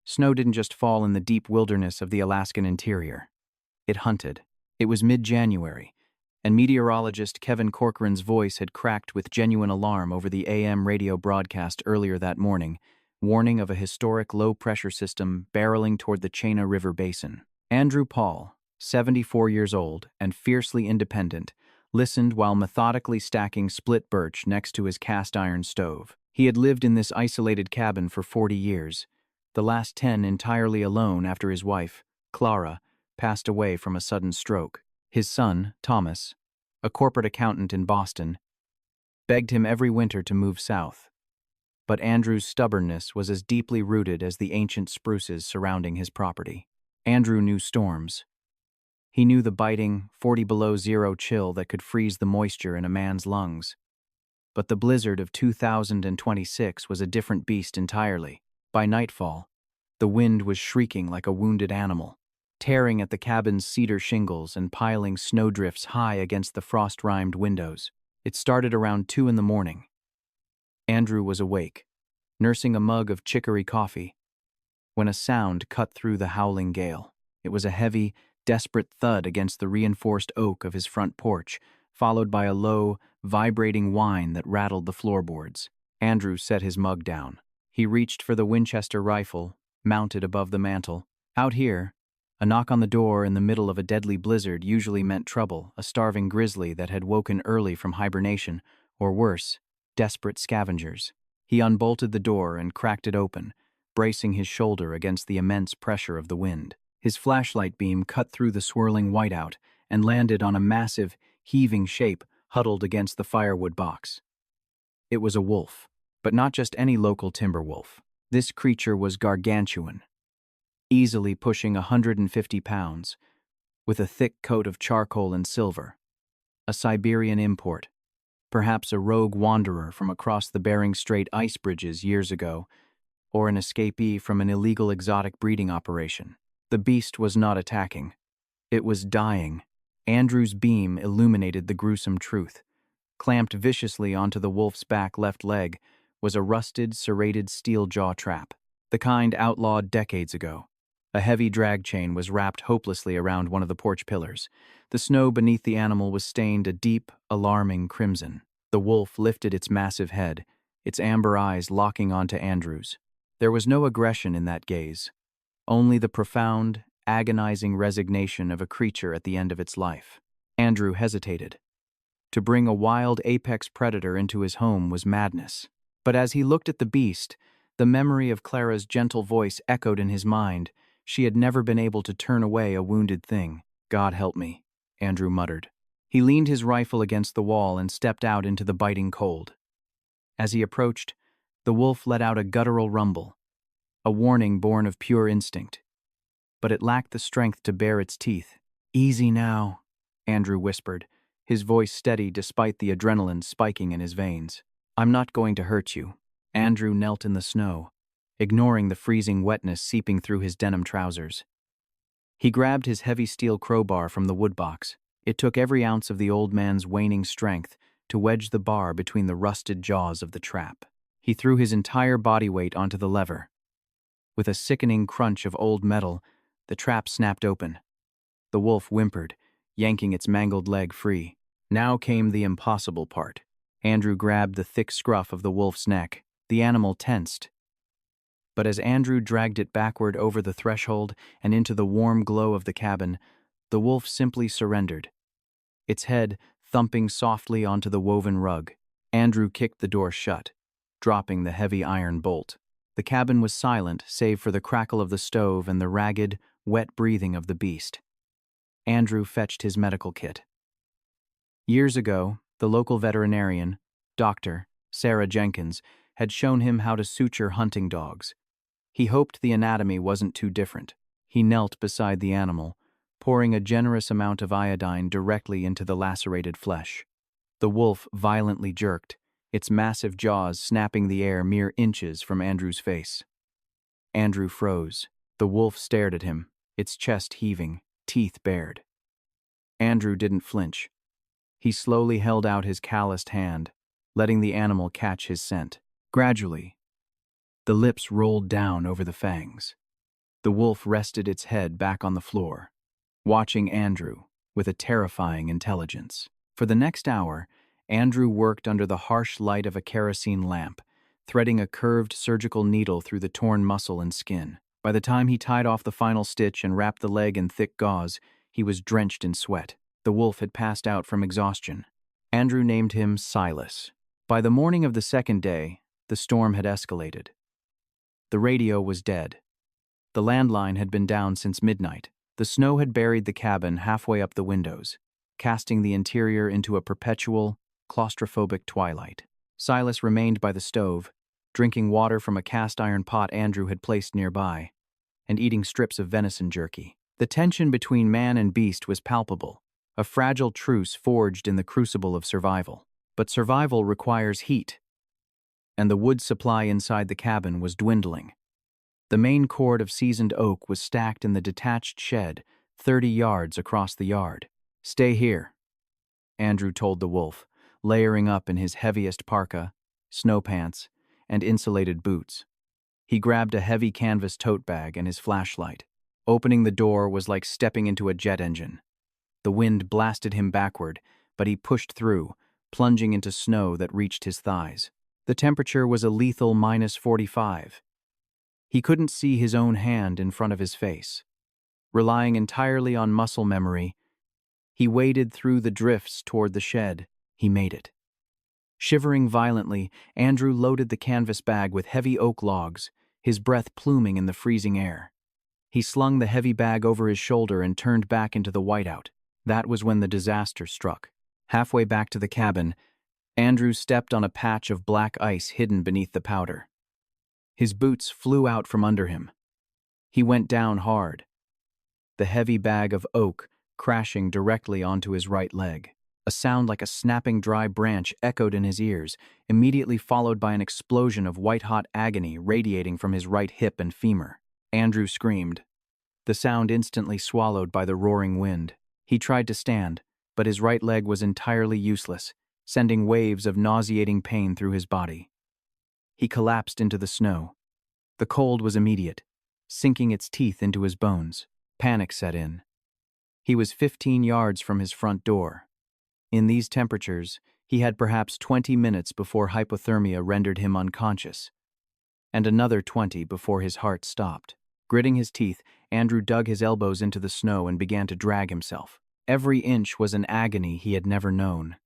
Snow didn't just fall in the deep wilderness of the Alaskan interior. It hunted. It was mid-January, and meteorologist Kevin Corcoran's voice had cracked with genuine alarm over the AM radio broadcast earlier that morning, warning of a historic low-pressure system barreling toward the Chena River Basin. Andrew Paul, 74 years old and fiercely independent, listened while methodically stacking split birch next to his cast-iron stove. He had lived in this isolated cabin for 40 years, the last 10 entirely alone after his wife, Clara, passed away from a sudden stroke. His son, Thomas, a corporate accountant in Boston, begged him every winter to move south. But Andrew's stubbornness was as deeply rooted as the ancient spruces surrounding his property. Andrew knew storms. He knew the biting, 40-below-zero chill that could freeze the moisture in a man's lungs. But the blizzard of 2026 was a different beast entirely. By nightfall, the wind was shrieking like a wounded animal, tearing at the cabin's cedar shingles and piling snowdrifts high against the frost-rimed windows. It started around 2 in the morning. Andrew was awake, nursing a mug of chicory coffee, when a sound cut through the howling gale. It was a heavy, desperate thud against the reinforced oak of his front porch, followed by a low, vibrating whine that rattled the floorboards. Andrew set his mug down. He reached for the Winchester rifle, mounted above the mantel. Out here, a knock on the door in the middle of a deadly blizzard usually meant trouble, a starving grizzly that had woken early from hibernation, or worse, desperate scavengers. He unbolted the door and cracked it open, bracing his shoulder against the immense pressure of the wind. His flashlight beam cut through the swirling whiteout and landed on a massive, heaving shape huddled against the firewood box. It was a wolf, but not just any local timber wolf. This creature was gargantuan, easily pushing 150 pounds, with a thick coat of charcoal and silver. A Siberian import, perhaps a rogue wanderer from across the Bering Strait ice bridges years ago, or an escapee from an illegal exotic breeding operation. The beast was not attacking. It was dying. Andrew's beam illuminated the gruesome truth. Clamped viciously onto the wolf's back left leg was a rusted, serrated steel jaw trap, the kind outlawed decades ago. A heavy drag chain was wrapped hopelessly around one of the porch pillars. The snow beneath the animal was stained a deep, alarming crimson. The wolf lifted its massive head, its amber eyes locking onto Andrew's. There was no aggression in that gaze, only the profound, agonizing resignation of a creature at the end of its life. Andrew hesitated. To bring a wild apex predator into his home was madness. But as he looked at the beast, the memory of Clara's gentle voice echoed in his mind. She had never been able to turn away a wounded thing. "God help me," Andrew muttered. He leaned his rifle against the wall and stepped out into the biting cold. As he approached, the wolf let out a guttural rumble, a warning born of pure instinct. But it lacked the strength to bare its teeth. "Easy now," Andrew whispered, his voice steady despite the adrenaline spiking in his veins. "I'm not going to hurt you." Andrew knelt in the snow, ignoring the freezing wetness seeping through his denim trousers. He grabbed his heavy steel crowbar from the woodbox. It took every ounce of the old man's waning strength to wedge the bar between the rusted jaws of the trap. He threw his entire body weight onto the lever. With a sickening crunch of old metal, the trap snapped open. The wolf whimpered, yanking its mangled leg free. Now came the impossible part. Andrew grabbed the thick scruff of the wolf's neck. The animal tensed. But as Andrew dragged it backward over the threshold and into the warm glow of the cabin, the wolf simply surrendered, its head thumping softly onto the woven rug. Andrew kicked the door shut, dropping the heavy iron bolt. The cabin was silent save for the crackle of the stove and the ragged, wet breathing of the beast. Andrew fetched his medical kit. Years ago, the local veterinarian, Dr. Sarah Jenkins, had shown him how to suture hunting dogs. He hoped the anatomy wasn't too different. He knelt beside the animal, pouring a generous amount of iodine directly into the lacerated flesh. The wolf violently jerked, its massive jaws snapping the air mere inches from Andrew's face. Andrew froze. The wolf stared at him, its chest heaving, teeth bared. Andrew didn't flinch. He slowly held out his calloused hand, letting the animal catch his scent. Gradually, the lips rolled down over the fangs. The wolf rested its head back on the floor, watching Andrew with a terrifying intelligence. For the next hour, Andrew worked under the harsh light of a kerosene lamp, threading a curved surgical needle through the torn muscle and skin. By the time he tied off the final stitch and wrapped the leg in thick gauze, he was drenched in sweat. The wolf had passed out from exhaustion. Andrew named him Silas. By the morning of the second day, the storm had escalated. The radio was dead. The landline had been down since midnight. The snow had buried the cabin halfway up the windows, casting the interior into a perpetual, claustrophobic twilight. Silas remained by the stove, drinking water from a cast-iron pot Andrew had placed nearby, and eating strips of venison jerky. The tension between man and beast was palpable, a fragile truce forged in the crucible of survival. But survival requires heat, and the wood supply inside the cabin was dwindling. The main cord of seasoned oak was stacked in the detached shed 30 yards across the yard. "Stay here," Andrew told the wolf, layering up in his heaviest parka, snow pants, and insulated boots. He grabbed a heavy canvas tote bag and his flashlight. Opening the door was like stepping into a jet engine. The wind blasted him backward, but he pushed through, plunging into snow that reached his thighs. The temperature was a lethal -45. He couldn't see his own hand in front of his face. Relying entirely on muscle memory, he waded through the drifts toward the shed. He made it. Shivering violently, Andrew loaded the canvas bag with heavy oak logs, his breath pluming in the freezing air. He slung the heavy bag over his shoulder and turned back into the whiteout. That was when the disaster struck. Halfway back to the cabin, Andrew stepped on a patch of black ice hidden beneath the powder. His boots flew out from under him. He went down hard, the heavy bag of oak crashing directly onto his right leg. A sound like a snapping dry branch echoed in his ears, immediately followed by an explosion of white-hot agony radiating from his right hip and femur. Andrew screamed, the sound instantly swallowed by the roaring wind. He tried to stand, but his right leg was entirely useless, sending waves of nauseating pain through his body. He collapsed into the snow. The cold was immediate, sinking its teeth into his bones. Panic set in. He was 15 yards from his front door. In these temperatures, he had perhaps 20 minutes before hypothermia rendered him unconscious, and another 20 before his heart stopped. Gritting his teeth, Andrew dug his elbows into the snow and began to drag himself. Every inch was an agony he had never known.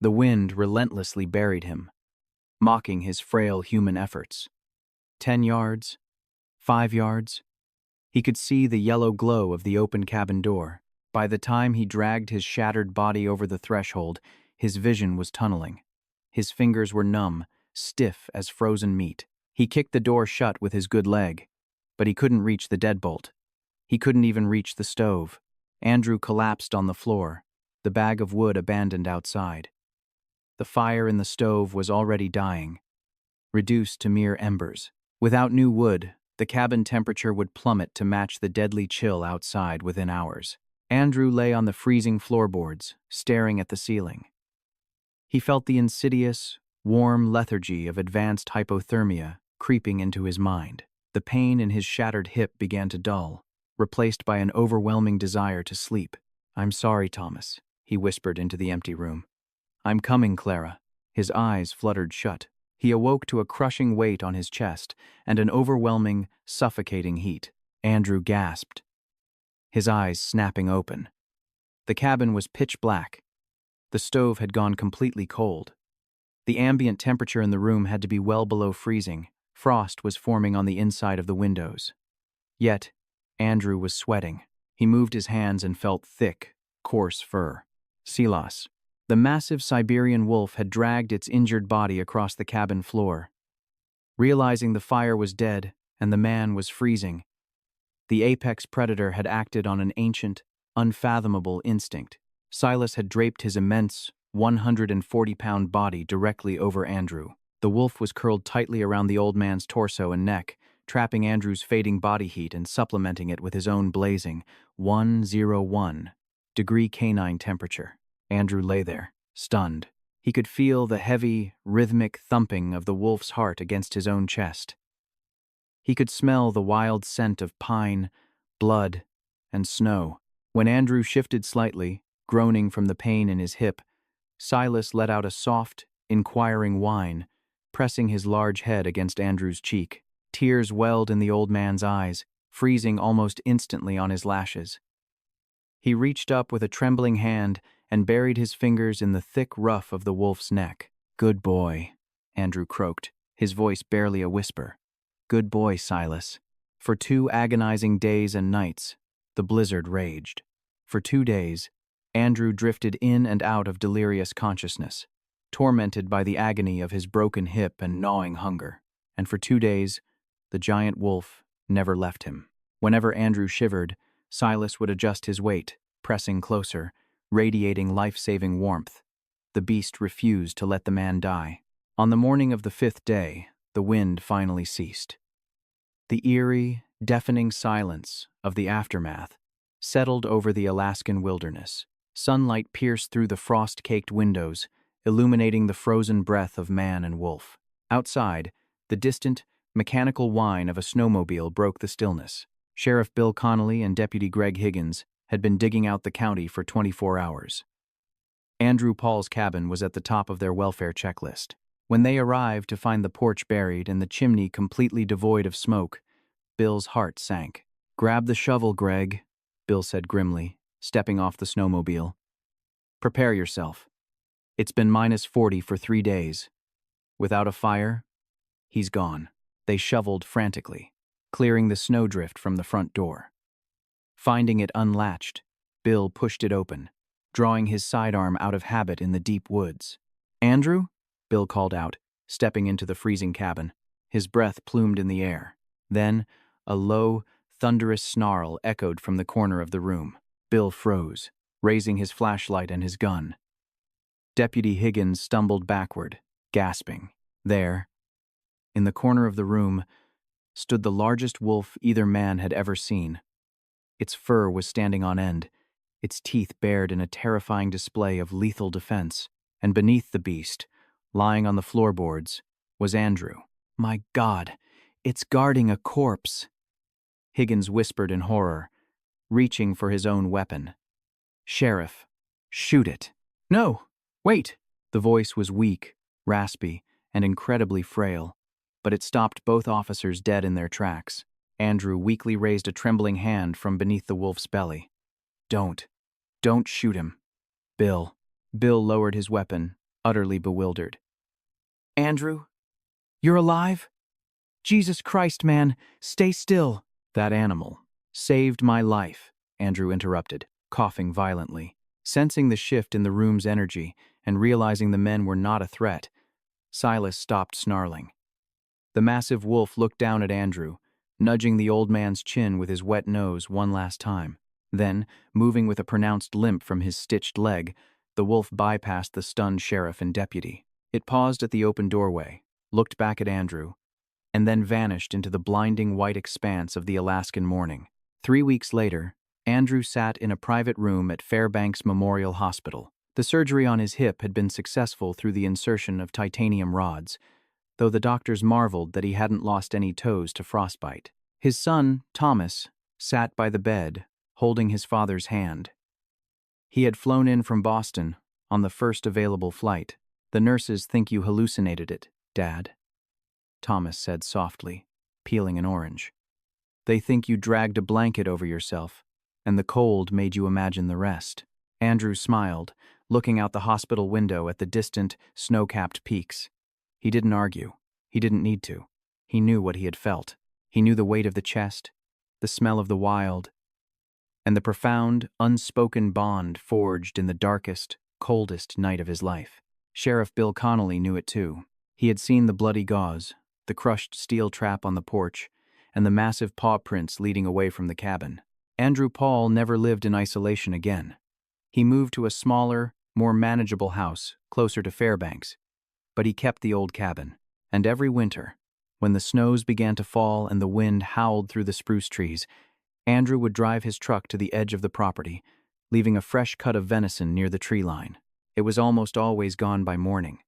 The wind relentlessly buried him, mocking his frail human efforts. 10 yards, 5 yards. He could see the yellow glow of the open cabin door. By the time he dragged his shattered body over the threshold, his vision was tunneling. His fingers were numb, stiff as frozen meat. He kicked the door shut with his good leg, but he couldn't reach the deadbolt. He couldn't even reach the stove. Andrew collapsed on the floor, the bag of wood abandoned outside. The fire in the stove was already dying, reduced to mere embers. Without new wood, the cabin temperature would plummet to match the deadly chill outside within hours. Andrew lay on the freezing floorboards, staring at the ceiling. He felt the insidious, warm lethargy of advanced hypothermia creeping into his mind. The pain in his shattered hip began to dull, replaced by an overwhelming desire to sleep. "I'm sorry, Thomas," he whispered into the empty room. "I'm coming, Clara." His eyes fluttered shut. He awoke to a crushing weight on his chest and an overwhelming, suffocating heat. Andrew gasped, his eyes snapping open. The cabin was pitch black. The stove had gone completely cold. The ambient temperature in the room had to be well below freezing. Frost was forming on the inside of the windows. Yet, Andrew was sweating. He moved his hands and felt thick, coarse fur. Silas. The massive Siberian wolf had dragged its injured body across the cabin floor. Realizing the fire was dead and the man was freezing, the apex predator had acted on an ancient, unfathomable instinct. Silas had draped his immense, 140-pound body directly over Andrew. The wolf was curled tightly around the old man's torso and neck, trapping Andrew's fading body heat and supplementing it with his own blazing 101-degree canine temperature. Andrew lay there, stunned. He could feel the heavy, rhythmic thumping of the wolf's heart against his own chest. He could smell the wild scent of pine, blood, and snow. When Andrew shifted slightly, groaning from the pain in his hip, Silas let out a soft, inquiring whine, pressing his large head against Andrew's cheek. Tears welled in the old man's eyes, freezing almost instantly on his lashes. He reached up with a trembling hand and buried his fingers in the thick ruff of the wolf's neck. "Good boy," Andrew croaked, his voice barely a whisper. "Good boy, Silas." For 2 agonizing days and nights, the blizzard raged. For 2 days, Andrew drifted in and out of delirious consciousness, tormented by the agony of his broken hip and gnawing hunger. And for 2 days, the giant wolf never left him. Whenever Andrew shivered, Silas would adjust his weight, pressing closer, radiating life-saving warmth. The beast refused to let the man die. On the morning of the 5th day, the wind finally ceased. The eerie, deafening silence of the aftermath settled over the Alaskan wilderness. Sunlight pierced through the frost-caked windows, illuminating the frozen breath of man and wolf. Outside, the distant, mechanical whine of a snowmobile broke the stillness. Sheriff Bill Connolly and Deputy Greg Higgins had been digging out the county for 24 hours. Andrew Paul's cabin was at the top of their welfare checklist. When they arrived to find the porch buried and the chimney completely devoid of smoke, Bill's heart sank. "Grab the shovel, Greg," Bill said grimly, stepping off the snowmobile. "Prepare yourself. It's been -40 for 3 days. Without a fire, he's gone." They shoveled frantically, clearing the snowdrift from the front door. Finding it unlatched, Bill pushed it open, drawing his sidearm out of habit in the deep woods. "Andrew?" Bill called out, stepping into the freezing cabin. His breath plumed in the air. Then, a low, thunderous snarl echoed from the corner of the room. Bill froze, raising his flashlight and his gun. Deputy Higgins stumbled backward, gasping. There, in the corner of the room, stood the largest wolf either man had ever seen. Its fur was standing on end, its teeth bared in a terrifying display of lethal defense, and beneath the beast, lying on the floorboards, was Andrew. "My God, it's guarding a corpse," Higgins whispered in horror, reaching for his own weapon. "Sheriff, shoot it." "No, wait!" The voice was weak, raspy, and incredibly frail, but it stopped both officers dead in their tracks. Andrew weakly raised a trembling hand from beneath the wolf's belly. Don't shoot him. Bill." Bill lowered his weapon, utterly bewildered. "Andrew, you're alive? Jesus Christ, man, stay still." "That animal saved my life," Andrew interrupted, coughing violently. Sensing the shift in the room's energy and realizing the men were not a threat, Silas stopped snarling. The massive wolf looked down at Andrew, nudging the old man's chin with his wet nose one last time. Then, moving with a pronounced limp from his stitched leg, the wolf bypassed the stunned sheriff and deputy. It paused at the open doorway, looked back at Andrew, and then vanished into the blinding white expanse of the Alaskan morning. 3 weeks later, Andrew sat in a private room at Fairbanks Memorial Hospital. The surgery on his hip had been successful through the insertion of titanium rods, though the doctors marveled that he hadn't lost any toes to frostbite. His son, Thomas, sat by the bed, holding his father's hand. He had flown in from Boston on the first available flight. "The nurses think you hallucinated it, Dad," Thomas said softly, peeling an orange. "They think you dragged a blanket over yourself, and the cold made you imagine the rest." Andrew smiled, looking out the hospital window at the distant, snow-capped peaks. He didn't argue. He didn't need to. He knew what he had felt. He knew the weight of the chest, the smell of the wild, and the profound, unspoken bond forged in the darkest, coldest night of his life. Sheriff Bill Connolly knew it too. He had seen the bloody gauze, the crushed steel trap on the porch, and the massive paw prints leading away from the cabin. Andrew Paul never lived in isolation again. He moved to a smaller, more manageable house closer to Fairbanks, but he kept the old cabin. And every winter, when the snows began to fall and the wind howled through the spruce trees, Andrew would drive his truck to the edge of the property, leaving a fresh cut of venison near the tree line. It was almost always gone by morning,